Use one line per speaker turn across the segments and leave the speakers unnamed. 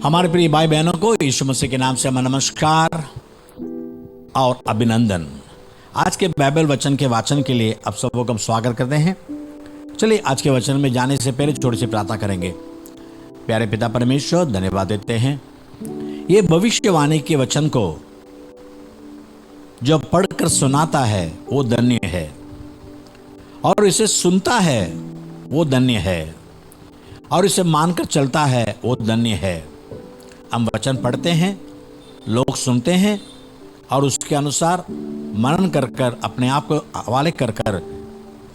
हमारे प्रिय भाई बहनों को यीशु मसीह के नाम से हमारा नमस्कार और अभिनंदन। आज के बाइबल वचन के वाचन के लिए आप सबको हम स्वागत करते हैं। चलिए आज के वचन में जाने से पहले थोड़ी सी प्रार्थना करेंगे। प्यारे पिता परमेश्वर, धन्यवाद देते हैं ये भविष्यवाणी के वचन को जो पढ़कर सुनाता है वो धन्य है, और इसे सुनता है वो धन्य है, और इसे मानकर चलता है वो धन्य है। हम वचन पढ़ते हैं, लोग सुनते हैं और उसके अनुसार मनन कर कर अपने आप को हवाले कर कर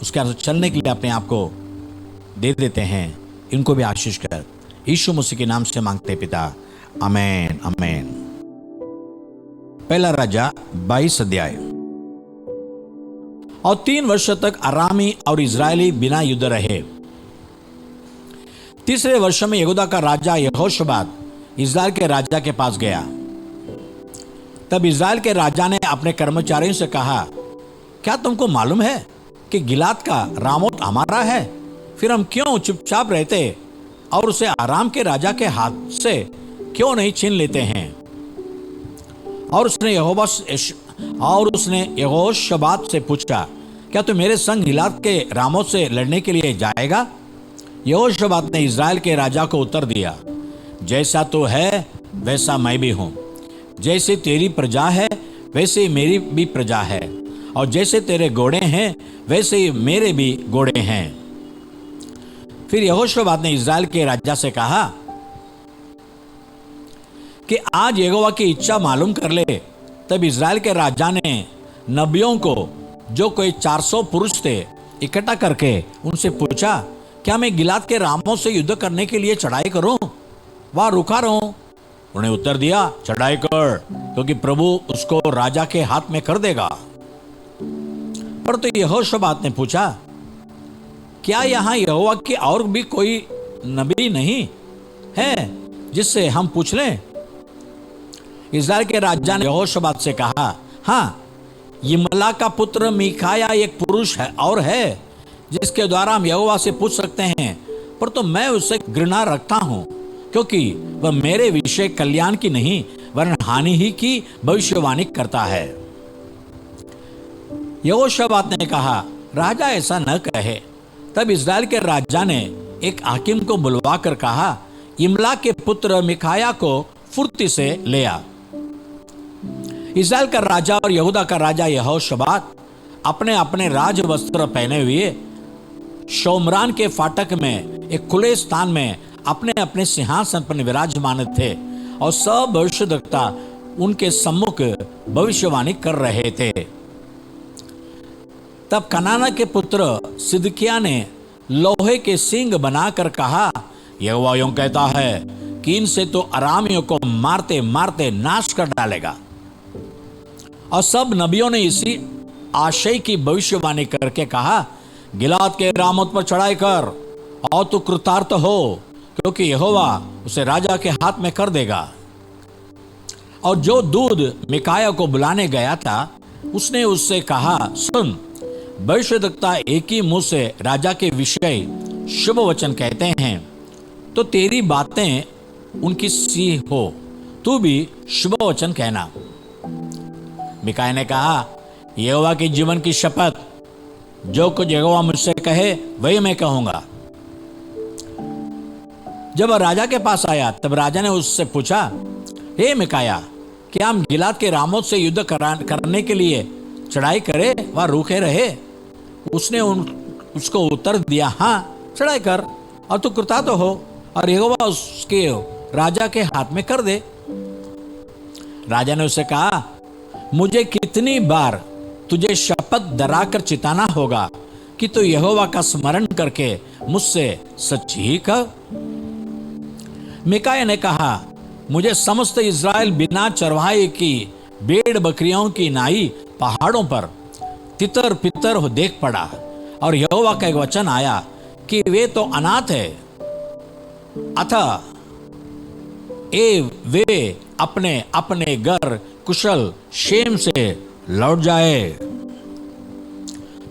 उसके अनुसार चलने के लिए अपने आप को दे देते हैं। इनको भी आशीष कर यीशु मसीह के नाम से मांगते पिता, आमीन आमीन। पहला राजा 22 अध्याय। और 3 वर्ष तक अरामी और इजरायली बिना युद्ध रहे। तीसरे वर्ष में यहूदा का राजा यहोशबात इजराइल के राजा के पास गया। तब इजराइल के राजा ने अपने कर्मचारियों से कहा, क्या तुमको मालूम है कि गिलाद का रामोत हमारा है? फिर हम क्यों चुपचाप रहते और उसे आराम के राजा के हाथ से क्यों नहीं छीन लेते हैं? और उसने यहोशबात से पूछा, क्या तू मेरे संग गिलाद के रामोत से लड़ने के लिए जाएगा? यहोशबात ने इजराइल के राजा को उत्तर दिया, जैसा तो है वैसा मैं भी हूं। जैसे तेरी प्रजा है वैसे ही मेरी भी प्रजा है, और जैसे तेरे घोड़े हैं वैसे ही मेरे भी घोड़े हैं। फिर यहोशबात ने इजराइल के राजा से कहा कि आज यहोवा की इच्छा मालूम कर ले। तब इजराइल के राजा ने नबियों को, जो कोई 400 पुरुष थे, इकट्ठा करके उनसे पूछा, क्या मैं गिलाद के रामों से युद्ध करने के लिए चढ़ाई करूं वह रुका रहूं? उन्हें उत्तर दिया, चढ़ाई कर, क्योंकि प्रभु उसको राजा के हाथ में कर देगा। पर तो यहोशबात ने पूछा, क्या यहां यहोवा की और भी कोई नबी नहीं है जिससे हम पूछ लें? इजराइल के राजा ने यहोशबात से कहा, हाँ, यिमला का पुत्र मीकाया एक पुरुष है और है जिसके द्वारा हम यहोवा से पूछ सकते हैं, पर तो मैं उससे घृणा रखता हूं, क्योंकि वह मेरे विषय कल्याण की नहीं वरन हानि ही की भविष्यवाणी करता है। यहोशबात ने कहा, राजा ऐसा न कहे। तब इजराइल के राजा ने एक हाकिम को बुलवा कर कहा, यिमला के पुत्र मिकाया को फुर्ती से ले आ। इजराइल का राजा और यहूदा का राजा यहोशबात अपने अपने राज वस्त्र पहने हुए शोमरान के फाटक में एक खुले स्थान में अपने अपने सिंहासन पर विराजमान थे, और सब भविष्यद्वक्ता उनके सम्मुख भविष्यवाणी कर रहे थे। तब कनाना के पुत्र सिदकिय्याह ने लोहे के सींग बनाकर कहा, यहोवा यूं कहता है कि इनसे तो अरामियों को मारते मारते नाश कर डालेगा। और सब नबियों ने इसी आशय की भविष्यवाणी करके कहा, गिलाद के रामोत पर चढ़ाई कर और तू कृतार्थ हो, क्योंकि यहोवा उसे राजा के हाथ में कर देगा। और जो दूध मिकाया को बुलाने गया था, उसने उससे कहा, सुन, भविष्यद्वक्ता एक ही मुंह से राजा के विषय शुभ वचन कहते हैं, तो तेरी बातें उनकी सी हो, तू भी शुभ वचन कहना। मिकाया ने कहा, यहोवा के जीवन की शपथ, जो कुछ यहोवा मुझसे कहे वही मैं कहूंगा। जब राजा के पास आया तब राजा ने उससे पूछा, हे मिकाया, क्या हम गिलाद के रामोत से युद्ध करने के लिए चढ़ाई करे व रूखे रहे? उसने उसको उत्तर दिया, हाँ, चढ़ाई कर और तू कृतार्थ हो, और यहोवा उसके राजा के हाथ में कर दे। राजा ने उससे कहा, मुझे कितनी बार तुझे शपथ धराकर चिताना होगा कि तू यहोवा का स्मरण करके मुझसे सच ही कह। मिकाया ने कहा, मुझे समस्त इज़राइल बिना चरवाहे की भेड़ बकरियों की नाई पहाड़ों पर तितर पितर हो देख पड़ा, और यहोवा का एक वचन आया कि वे तो अनाथ है, अतः वे अपने अपने घर कुशल क्षेम से लौट जाए।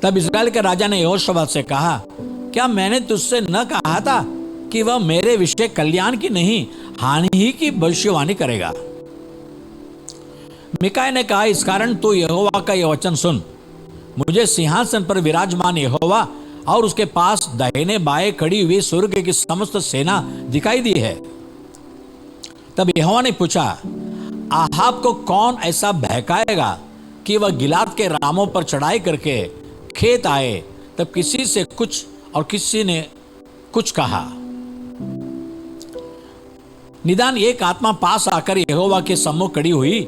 तब इजराइल के राजा ने यहोशबात से कहा, क्या मैंने तुझसे न कहा था कि वह मेरे विषय कल्याण की नहीं हानि ही की भविष्यवाणी करेगा। मिकाया ने कहा, इस कारण तो यहोवा का यह वचन सुन, मुझे सिंहासन पर विराजमान यहोवा और उसके पास दाहिने बाएं खड़ी हुई स्वर्ग की समस्त सेना दिखाई दी है। तब यहोवा ने पूछा, आहाब को कौन ऐसा बहकाएगा कि वह गिलाद के रामों पर चढ़ाई करके खेत आए? तब किसी से कुछ और किसी ने कुछ कहा। निदान एक आत्मा पास आकर यहोवा के सम्मुख खड़ी हुई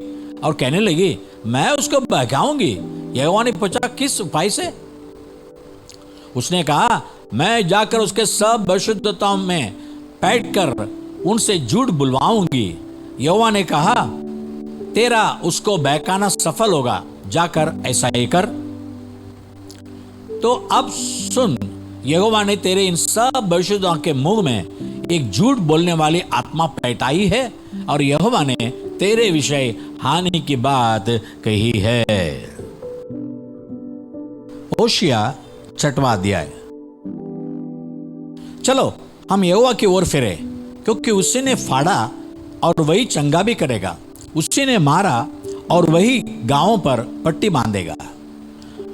और कहने लगी, मैं उसको बहकाऊंगी। यहोवा ने पूछा, किस उपाय से? उसने कहा, मैं जाकर उसके सब परिशुद्धताओं में बैठकर उनसे झूठ बुलवाऊंगी। यहोवा ने कहा, तेरा उसको बहकाना सफल होगा, जाकर ऐसा ही कर। तो अब सुन, यहोवा ने तेरे इन सब परिशुद्धों के मुंह में एक झूठ बोलने वाली आत्मा पैठाई है और यहोवा ने तेरे विषय हानि की बात कही है। होशिया 6वां अध्याय। चलो हम यहोवा की ओर फिरे, क्योंकि उसी ने फाड़ा और वही चंगा भी करेगा, उसी ने मारा और वही गांवों पर पट्टी बांधेगा।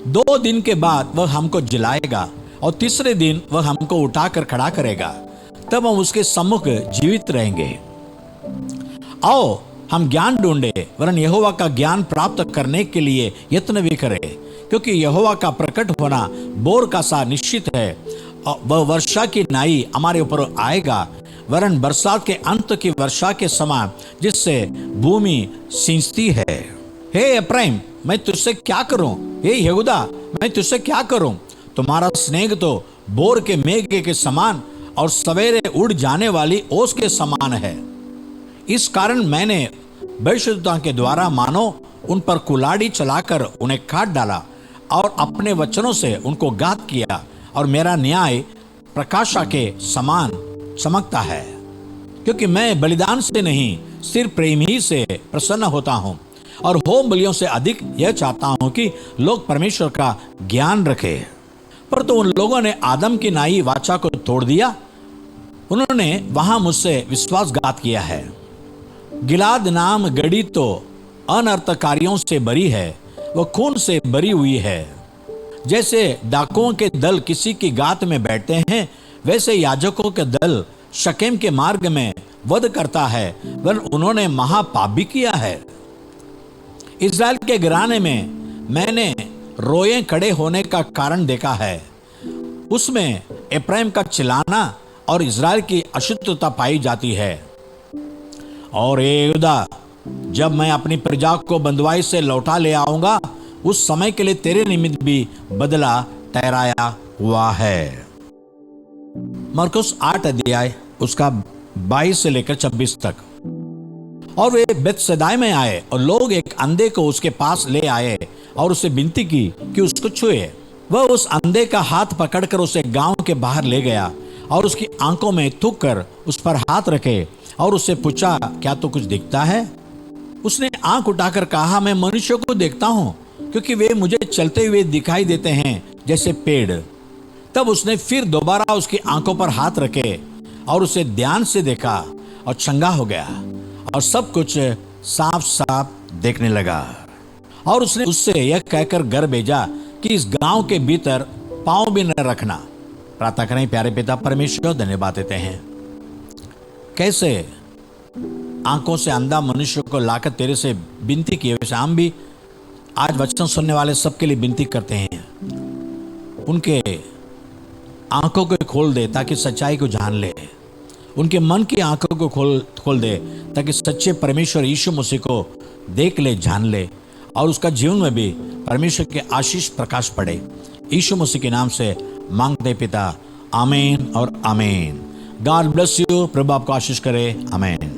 2 दिन के बाद वह हमको जिलाएगा और तीसरे दिन वह हमको उठाकर खड़ा करेगा, तब हम उसके सम्मुख जीवित रहेंगे। आओ हम ज्ञान ढूंढे, वरन यहोवा का ज्ञान प्राप्त करने के लिए यत्न भी करें, क्योंकि यहोवा का प्रकट होना बोर का सा निश्चित है। वह वर्षा की नाई हमारे ऊपर आएगा, वरन बरसात के अंत की वर्षा के समान, जिससे भूमि सींचती है। हे एप्रैम, मैं तुझसे क्या करूं? हे यहूदा, मैं तुझसे क्या करूं? तुम्हारा स्नेह तो बोर के मेघ के समान और सवेरे उड़ जाने वाली ओस के समान है। इस कारण मैंने भविष्यद्वक्ता के द्वारा मानो उन पर कुल्हाड़ी चलाकर उन्हें काट डाला और अपने वचनों से उनको घात किया, और मेरा न्याय प्रकाशा के समान चमकता है। क्योंकि मैं बलिदान से नहीं, सिर्फ प्रेम ही से प्रसन्न होता हूँ, और होम बलियों से अधिक यह चाहता हूँ कि लोग परमेश्वर का ज्ञान रखे। पर तो उन लोगों ने आदम की नाई वाचा को तोड़ दिया, उन्होंने वहां मुझसे विश्वासघात किया है। गिलाद नाम गड़ी तो अनर्थकारियों से बरी है, वह खून से बरी हुई है। जैसे डाकुओं के दल किसी की गात में बैठते हैं, वैसे याजकों के दल शकेम के मार्ग में वध करता है, वरन उन्होंने महापाप भी किया है। इस्राएल के घराने में मैंने रोए खड़े होने का कारण देखा है, उसमें एप्रैम का चिल्लाना और इस्राएल की अशुद्धता पाई जाती है। और यहूदा, जब मैं अपनी प्रजा को बंधुआई से लौटा ले आऊंगा, उस समय के लिए तेरे निमित्त भी बदला ठहराया हुआ है। मरकुस 8 अध्याय उसका 22 से लेकर 26 तक। और वे बेतसैदा में आए और लोग एक अंधे को उसके पास ले आए और उसे विनती की कि उसको छुए। वह उस अंधे का हाथ पकड़कर उसे गांव के बाहर ले गया और उसकी आंखों में थूक कर उस पर हाथ रखे और उससे पूछा, क्या तो कुछ दिखता है? उसने आंख उठाकर कहा, मैं मनुष्य को देखता हूं, क्योंकि वे मुझे चलते हुए दिखाई देते हैं जैसे पेड़। तब उसने फिर दोबारा उसकी आंखों पर हाथ रखे और उसे ध्यान से देखा और चंगा हो गया और सब कुछ साफ साफ देखने लगा। और उसने उससे यह कहकर घर भेजा कि इस गांव के भीतर पांव भी न रखना। प्रार्थना करें। प्यारे पिता परमेश्वर, धन्यवाद देते हैं कैसे आंखों से अंधा मनुष्य को लाकर तेरे से विनती की, वैसे हम भी आज वचन सुनने वाले सबके लिए विनती करते हैं, उनके आंखों को खोल दे ताकि सच्चाई को जान ले, उनके मन की आंखों को खोल दे ताकि सच्चे परमेश्वर यीशु मसीह को देख ले, जान ले, और उसका जीवन में भी परमेश्वर के आशीष प्रकाश पड़े। यीशु मसीह के नाम से मांगते पिता, आमीन और आमीन। God bless you. प्रभु आपको आशीष करे। आमीन।